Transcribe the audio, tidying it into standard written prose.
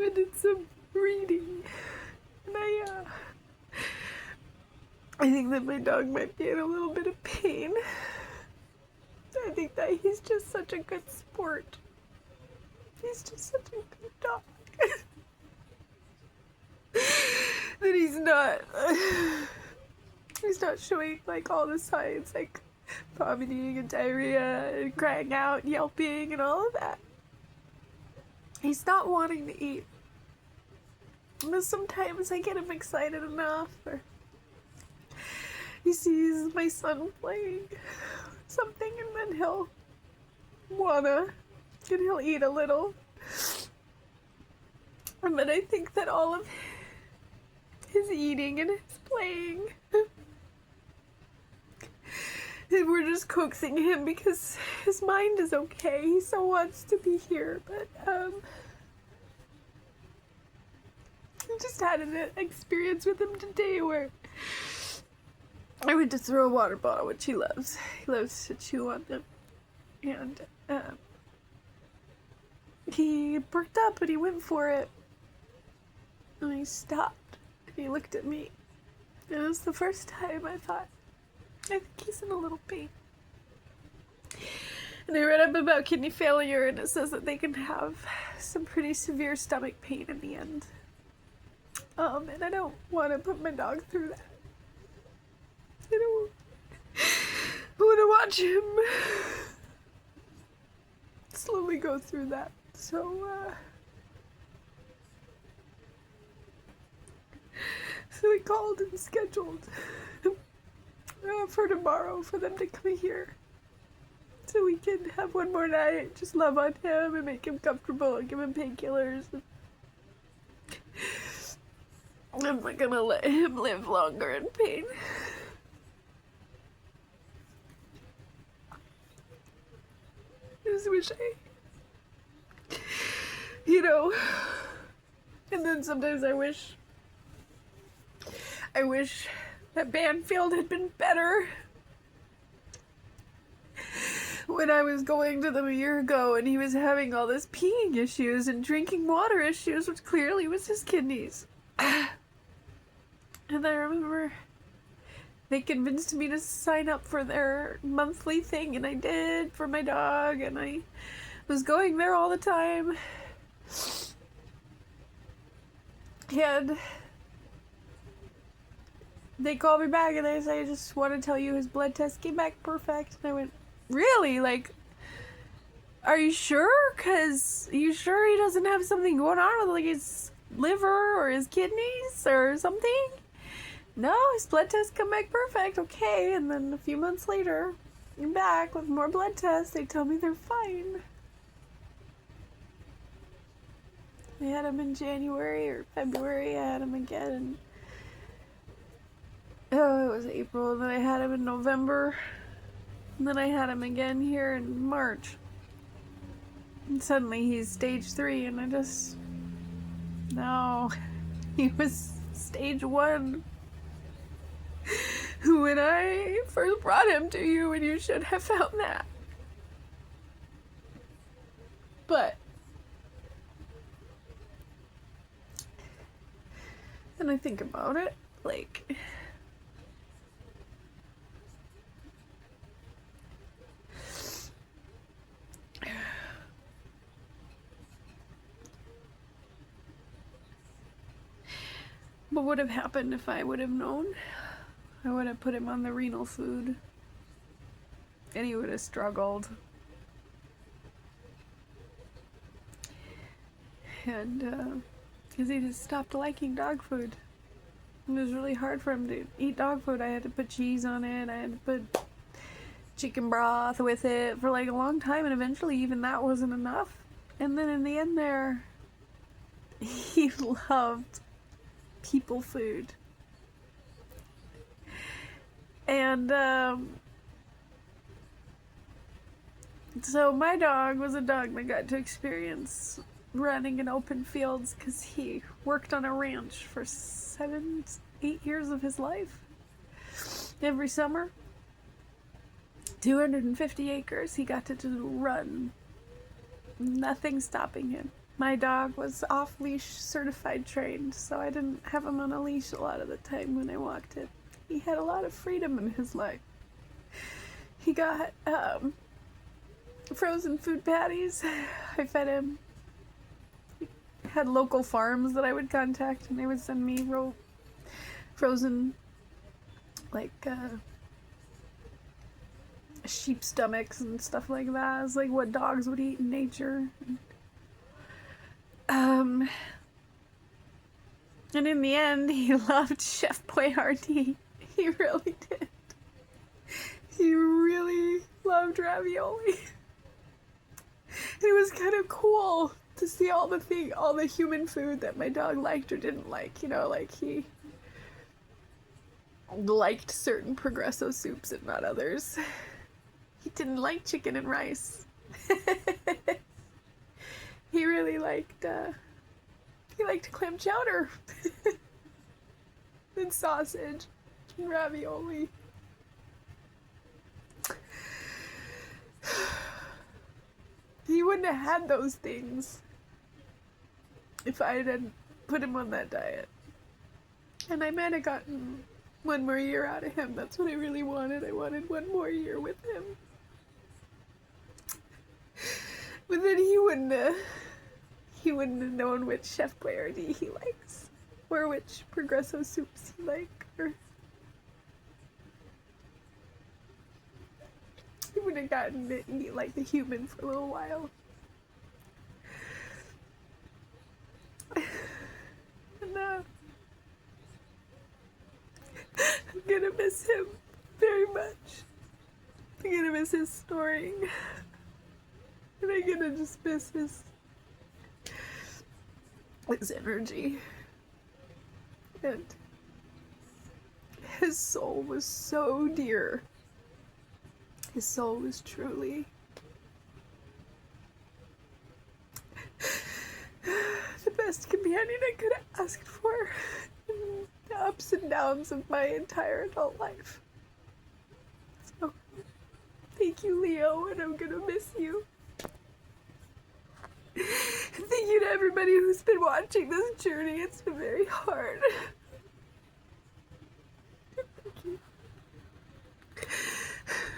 I did some reading, and I think that my dog might be in a little bit of pain. I think that he's just such a good sport. He's just such a good dog. That he's not showing like all the signs, like vomiting and diarrhea and crying out and yelping and all of that. He's not wanting to eat. But sometimes I get him excited enough, or he sees my son playing something, and then he'll eat a little. But I think that all of his eating and his playing, we're just coaxing him because his mind is okay. He so wants to be here, but I just had an experience with him today where I went to throw a water bottle, which he loves. He loves to chew on them. And he perked up and he went for it. And he stopped. And he looked at me. And it was the first time I thought, I think he's in a little pain. And I read up about kidney failure, and it says that they can have some pretty severe stomach pain in the end. And I don't want to put my dog through that. I want to watch him slowly go through that. So we called and scheduled for tomorrow for them to come here, so we can have one more night, just love on him and make him comfortable and give him painkillers. I'm not gonna let him live longer in pain. I just wish and then sometimes I wish that Banfield had been better when I was going to them a year ago, and he was having all this peeing issues and drinking water issues, which clearly was his kidneys. And I remember they convinced me to sign up for their monthly thing, and I did, for my dog, and I was going there all the time. And they called me back and they say, I just want to tell you his blood test came back perfect. And I went, really? Like, are you sure? Because you sure he doesn't have something going on with like his liver or his kidneys or something? No, his blood test come back perfect. Okay. And then a few months later, I'm back with more blood tests. They tell me they're fine. I had him in January or February. I had him again. Oh, it was April. And then I had him in November. And then I had him again here in March. And suddenly he's stage 3, and I just... No. He was stage 1. When I first brought him to you, and you should have found that. But... And I think about it, like... What would have happened if I would have known? I would have put him on the renal food, and he would have struggled. And because he just stopped liking dog food. It was really hard for him to eat dog food. I had to put cheese on it. I had to put chicken broth with it for like a long time, and eventually even that wasn't enough. And then in the end there, he loved people food. And so my dog was a dog that got to experience running in open fields because he worked on a ranch for 7-8 years of his life. Every summer, 250 acres, he got to just run. Nothing stopping him. My dog was off-leash certified trained, so I didn't have him on a leash a lot of the time when I walked him. He had a lot of freedom in his life. He got frozen food patties. I fed him. He had local farms that I would contact, and they would send me frozen, like, sheep stomachs and stuff like that. It's like what dogs would eat in nature. And in the end, he loved Chef Boyardee. He really did. He really loved ravioli. It was kind of cool to see all the human food that my dog liked or didn't like. You know, like he liked certain Progresso soups and not others. He didn't like chicken and rice. He really liked clam chowder and sausage and ravioli. He wouldn't have had those things if I hadn't put him on that diet. And I might have gotten one more year out of him. That's what I really wanted. I wanted one more year with him. But then he wouldn't have known which Chef Boyardee he likes, or which Progresso soups he likes, or he would have gotten to eat like the human for a little while. And I'm gonna miss him very much. I'm gonna miss his snoring. And I'm gonna just miss his energy. And his soul was so dear. His soul was truly the best companion I could have asked for in the ups and downs of my entire adult life. So, thank you, Leo, and I'm gonna miss you. Thank you to everybody who's been watching this journey. It's been very hard.